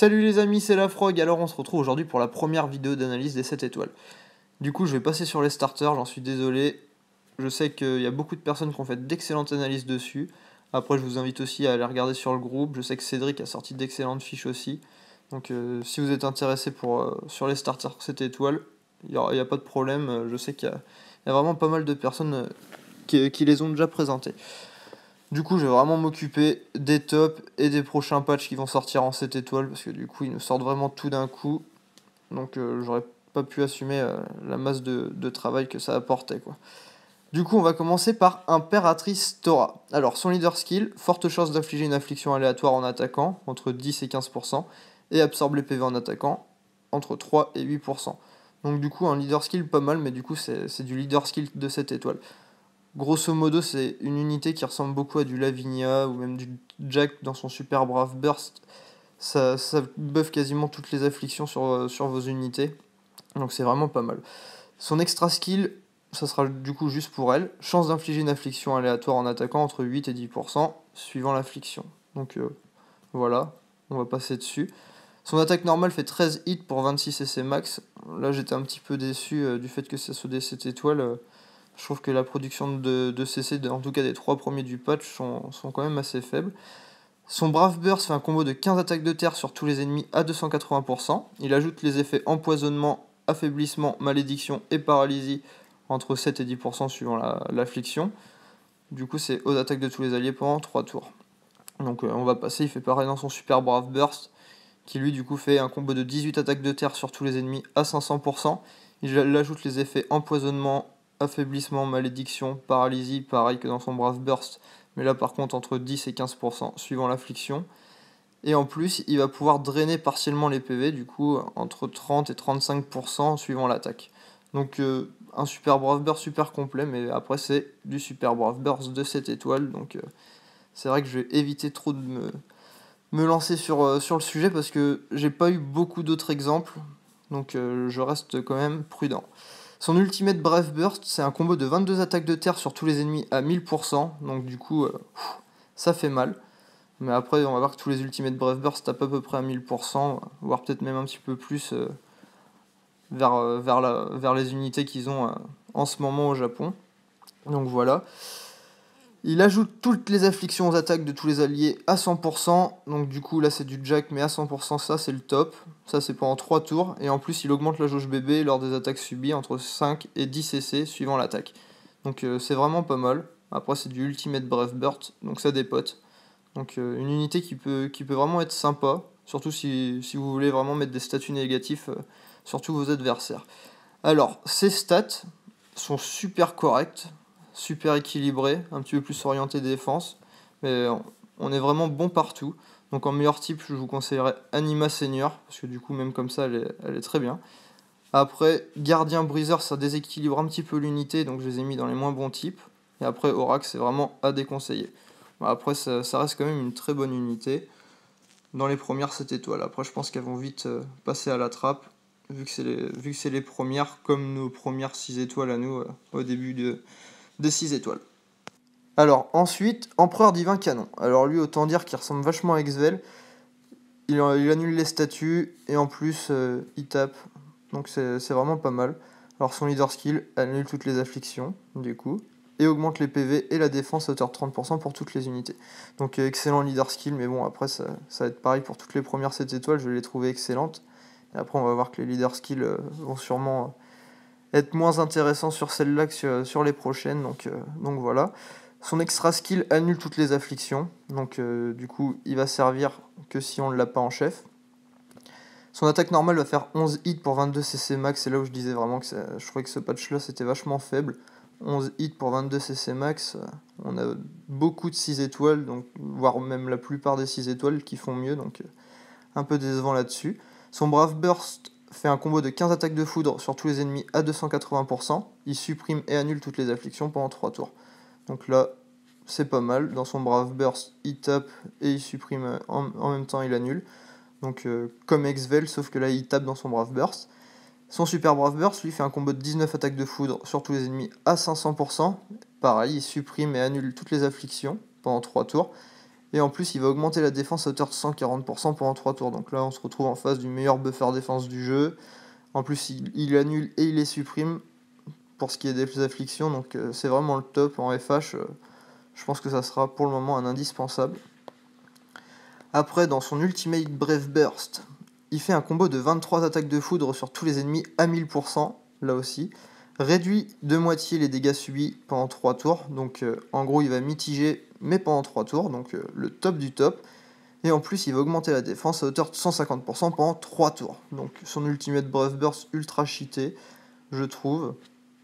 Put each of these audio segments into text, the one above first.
Salut les amis, c'est la Frog. Alors on se retrouve aujourd'hui pour la première vidéo d'analyse des 7 étoiles. Du coup je vais passer sur les starters, j'en suis désolé. Je sais qu'il y a beaucoup de personnes qui ont fait d'excellentes analyses dessus. Après je vous invite aussi à aller regarder sur le groupe. Je sais que Cédric a sorti d'excellentes fiches aussi. Donc si vous êtes intéressé sur les starters 7 étoiles, il n'y a pas de problème. Je sais qu'il y a vraiment pas mal de personnes qui les ont déjà présentées. Du coup, je vais vraiment m'occuper des tops et des prochains patchs qui vont sortir en 7 étoiles, parce que du coup, ils nous sortent vraiment tout d'un coup. Donc, j'aurais pas pu assumer la masse de travail que ça apportait, quoi. Du coup, on va commencer par Impératrice Thora. Alors, son leader skill, forte chance d'infliger une affliction aléatoire en attaquant, entre 10 et 15%, et absorbe les PV en attaquant, entre 3 et 8%. Donc, du coup, un leader skill pas mal, mais du coup, c'est du leader skill de 7 étoiles. Grosso modo, c'est une unité qui ressemble beaucoup à du Lavinia ou même du Jack dans son super brave burst. Ça buff quasiment toutes les afflictions sur vos unités. Donc c'est vraiment pas mal. Son extra skill, ça sera du coup juste pour elle. Chance d'infliger une affliction aléatoire en attaquant entre 8 et 10% suivant l'affliction. Donc voilà, on va passer dessus. Son attaque normale fait 13 hits pour 26 CC max. Là j'étais un petit peu déçu du fait que ça soit des 7 étoiles. Je trouve que la production de CC, en tout cas des 3 premiers du patch, sont quand même assez faibles. Son Brave Burst fait un combo de 15 attaques de terre sur tous les ennemis à 280%. Il ajoute les effets empoisonnement, affaiblissement, malédiction et paralysie entre 7 et 10% suivant l'affliction. Du coup, c'est aux attaques de tous les alliés pendant 3 tours. Donc on va passer, il fait pareil dans son Super Brave Burst, qui lui du coup fait un combo de 18 attaques de terre sur tous les ennemis à 500%. Il ajoute les effets empoisonnement, affaiblissement, malédiction, paralysie, pareil que dans son Brave Burst, mais là par contre entre 10 et 15% suivant l'affliction. Et en plus, il va pouvoir drainer partiellement les PV, du coup entre 30 et 35% suivant l'attaque. Donc un Super Brave Burst super complet, mais après c'est du Super Brave Burst de 7 étoiles, donc c'est vrai que je vais éviter trop de me lancer sur le sujet parce que j'ai pas eu beaucoup d'autres exemples, donc je reste quand même prudent. Son Ultimate Brave Burst, c'est un combo de 22 attaques de terre sur tous les ennemis à 1000%, donc du coup, ça fait mal. Mais après, on va voir que tous les Ultimate Brave Burst tapent à peu près à 1000%, voire peut-être même un petit peu plus vers les unités qu'ils ont en ce moment au Japon. Donc voilà. Il ajoute toutes les afflictions aux attaques de tous les alliés à 100%, donc du coup là c'est du Jack, mais à 100% ça c'est le top, ça c'est pendant 3 tours, et en plus il augmente la jauge bébé lors des attaques subies entre 5 et 10 CC suivant l'attaque. Donc c'est vraiment pas mal. Après c'est du Ultimate Brave Burst, donc ça dépote. Donc une unité qui peut vraiment être sympa, surtout si vous voulez vraiment mettre des statuts négatifs sur tous vos adversaires. Alors, ses stats sont super correctes, super équilibrées, un petit peu plus orienté défense, mais on est vraiment bon partout. Donc en meilleur type, je vous conseillerais Anima Senior, parce que du coup, même comme ça, elle est très bien. Après, Gardien Briseur, ça déséquilibre un petit peu l'unité, donc je les ai mis dans les moins bons types. Et après, Oracle, c'est vraiment à déconseiller. Bon, après, ça reste quand même une très bonne unité dans les premières 7 étoiles. Après, je pense qu'elles vont vite passer à la trappe, vu que c'est les premières, comme nos premières 6 étoiles à nous au début des 6 étoiles. Alors, ensuite, Empereur Divin Canon. Alors, lui, autant dire qu'il ressemble vachement à Exvel. Il annule les statuts et en plus, il tape. Donc, c'est vraiment pas mal. Alors, son leader skill annule toutes les afflictions, du coup, et augmente les PV et la défense à hauteur de 30% pour toutes les unités. Donc excellent leader skill, mais bon après ça va être pareil pour toutes les premières 7 étoiles, je vais les trouver excellentes. Et après on va voir que les leader skills vont sûrement être moins intéressants sur celle-là que sur les prochaines, donc voilà. Son extra skill annule toutes les afflictions, donc du coup il va servir que si on ne l'a pas en chef. Son attaque normale va faire 11 hits pour 22 CC max, c'est là où je disais vraiment que je trouvais que ce patch là c'était vachement faible. 11 hits pour 22 CC max, on a beaucoup de 6 étoiles, donc, voire même la plupart des 6 étoiles qui font mieux, donc un peu décevant là-dessus. Son Brave Burst fait un combo de 15 attaques de foudre sur tous les ennemis à 280%, il supprime et annule toutes les afflictions pendant 3 tours. Donc là, c'est pas mal, dans son Brave Burst, il tape et il supprime en même temps il annule. Donc comme Exvel, sauf que là il tape dans son Brave Burst. Son Super Brave Burst lui fait un combo de 19 attaques de foudre sur tous les ennemis à 500%. Pareil, il supprime et annule toutes les afflictions pendant 3 tours. Et en plus, il va augmenter la défense à hauteur de 140% pendant 3 tours. Donc là, on se retrouve en face du meilleur buffer défense du jeu. En plus, il annule et il les supprime pour ce qui est des afflictions. Donc c'est vraiment le top en FH. Je pense que ça sera pour le moment un indispensable. Après, dans son Ultimate Brave Burst, il fait un combo de 23 attaques de foudre sur tous les ennemis à 1000%, là aussi. Réduit de moitié les dégâts subis pendant 3 tours. Donc en gros, il va mitiger, mais pendant 3 tours. Donc le top du top. Et en plus, il va augmenter la défense à hauteur de 150% pendant 3 tours. Donc son Ultimate Brave Burst ultra cheaté, je trouve.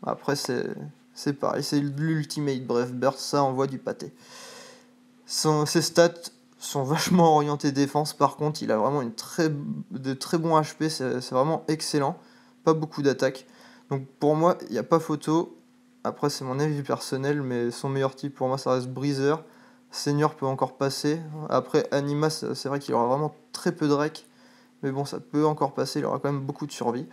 Après, c'est pareil, c'est l'Ultimate Brave Burst, ça envoie du pâté. Ses stats sont vachement orientés défense, par contre, il a vraiment de très bons HP, c'est vraiment excellent. Pas beaucoup d'attaques. Donc pour moi, il n'y a pas photo. Après, c'est mon avis personnel, mais son meilleur type pour moi, ça reste Breezer. Senior peut encore passer. Après, Anima, c'est vrai qu'il aura vraiment très peu de rec. Mais bon, ça peut encore passer, il aura quand même beaucoup de survie.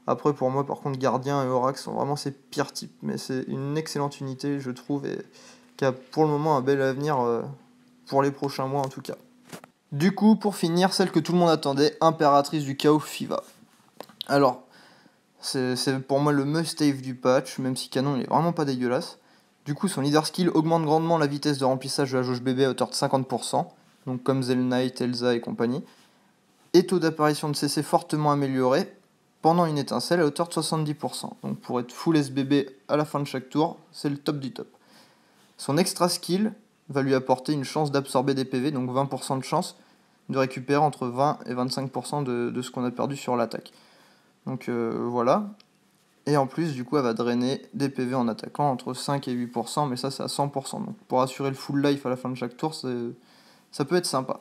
Après, pour moi, par contre, Gardien et Orax sont vraiment ses pires types. Mais c'est une excellente unité, je trouve, et qui a pour le moment un bel avenir pour les prochains mois en tout cas. Du coup, pour finir, celle que tout le monde attendait, Impératrice du Chaos Fiva. Alors, c'est pour moi le must-have du patch, même si Canon il est vraiment pas dégueulasse. Du coup, son leader skill augmente grandement la vitesse de remplissage de la jauge bébé à hauteur de 50%, donc comme Zel Knight, Elsa et compagnie. Et taux d'apparition de CC fortement amélioré pendant une étincelle à hauteur de 70%. Donc pour être full SBB à la fin de chaque tour, c'est le top du top. Son extra skill va lui apporter une chance d'absorber des PV, donc 20% de chance de récupérer entre 20 et 25% de ce qu'on a perdu sur l'attaque. Donc voilà. Et en plus, du coup, elle va drainer des PV en attaquant entre 5 et 8%, mais ça c'est à 100%. Donc pour assurer le full life à la fin de chaque tour, ça peut être sympa.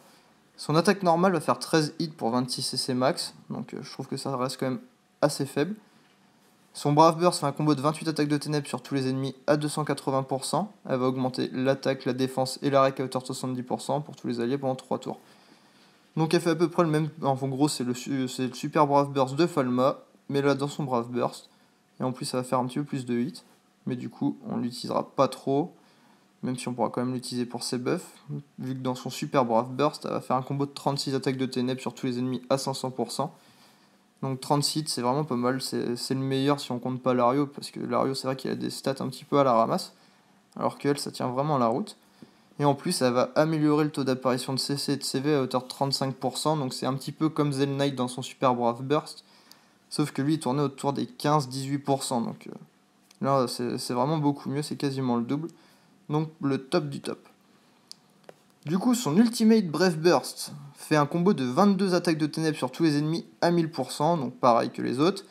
Son attaque normale va faire 13 hits pour 26 CC max, donc je trouve que ça reste quand même assez faible. Son Brave Burst fait un combo de 28 attaques de ténèbres sur tous les ennemis à 280%. Elle va augmenter l'attaque, la défense et la rec à hauteur de 70% pour tous les alliés pendant 3 tours. Donc elle fait à peu près le même... En gros, c'est le super Brave Burst de Falma, mais là dans son Brave Burst. Et en plus, ça va faire un petit peu plus de hits. Mais du coup, on l'utilisera pas trop, même si on pourra quand même l'utiliser pour ses buffs. Vu que dans son super Brave Burst, elle va faire un combo de 36 attaques de ténèbres sur tous les ennemis à 500%. Donc 36, c'est vraiment pas mal, c'est le meilleur si on compte pas Lario, parce que Lario c'est vrai qu'il a des stats un petit peu à la ramasse, alors qu'elle ça tient vraiment la route. Et en plus elle va améliorer le taux d'apparition de CC et de CV à hauteur de 35%, donc c'est un petit peu comme Zel Knight dans son Super Brave Burst, sauf que lui il tournait autour des 15-18%, donc là c'est vraiment beaucoup mieux, c'est quasiment le double, donc le top du top. Du coup, son Ultimate Brave Burst fait un combo de 22 attaques de ténèbres sur tous les ennemis à 1000%, donc pareil que les autres.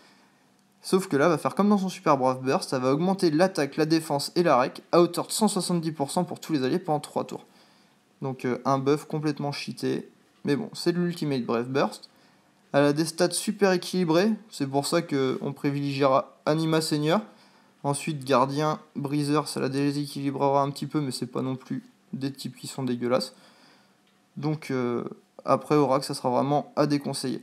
Sauf que là, va faire comme dans son Super Brave Burst, ça va augmenter l'attaque, la défense et la rec à hauteur de 170% pour tous les alliés pendant 3 tours. Donc un buff complètement cheaté, mais bon, c'est de l'Ultimate Brave Burst. Elle a des stats super équilibrées, c'est pour ça qu'on privilégiera Anima Senior. Ensuite, Gardien, Breezer, ça la déséquilibrera un petit peu, mais c'est pas non plus des types qui sont dégueulasses. Donc après Orax, ça sera vraiment à déconseiller.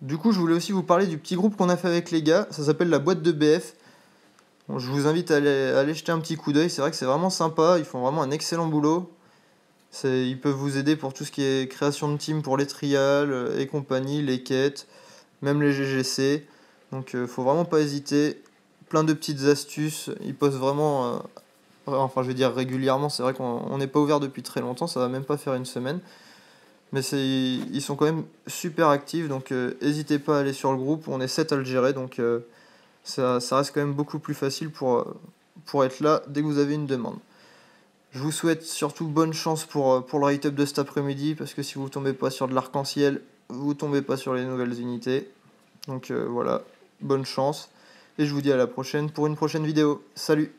Du coup, je voulais aussi vous parler du petit groupe qu'on a fait avec les gars, ça s'appelle la boîte de BF. Bon, je vous invite à aller jeter un petit coup d'œil, c'est vrai que c'est vraiment sympa, ils font vraiment un excellent boulot. Ils peuvent vous aider pour tout ce qui est création de team pour les trials et compagnie, les quêtes, même les GGC. Donc faut vraiment pas hésiter, plein de petites astuces, ils postent vraiment... Enfin, je veux dire régulièrement, c'est vrai qu'on n'est pas ouvert depuis très longtemps, ça va même pas faire une semaine. Mais ils sont quand même super actifs, donc n'hésitez pas à aller sur le groupe, on est 7 à le gérer, donc ça reste quand même beaucoup plus facile pour être là dès que vous avez une demande. Je vous souhaite surtout bonne chance pour le write-up de cet après-midi, parce que si vous tombez pas sur de l'arc-en-ciel, vous tombez pas sur les nouvelles unités. Donc voilà, bonne chance, et je vous dis à la prochaine pour une prochaine vidéo. Salut!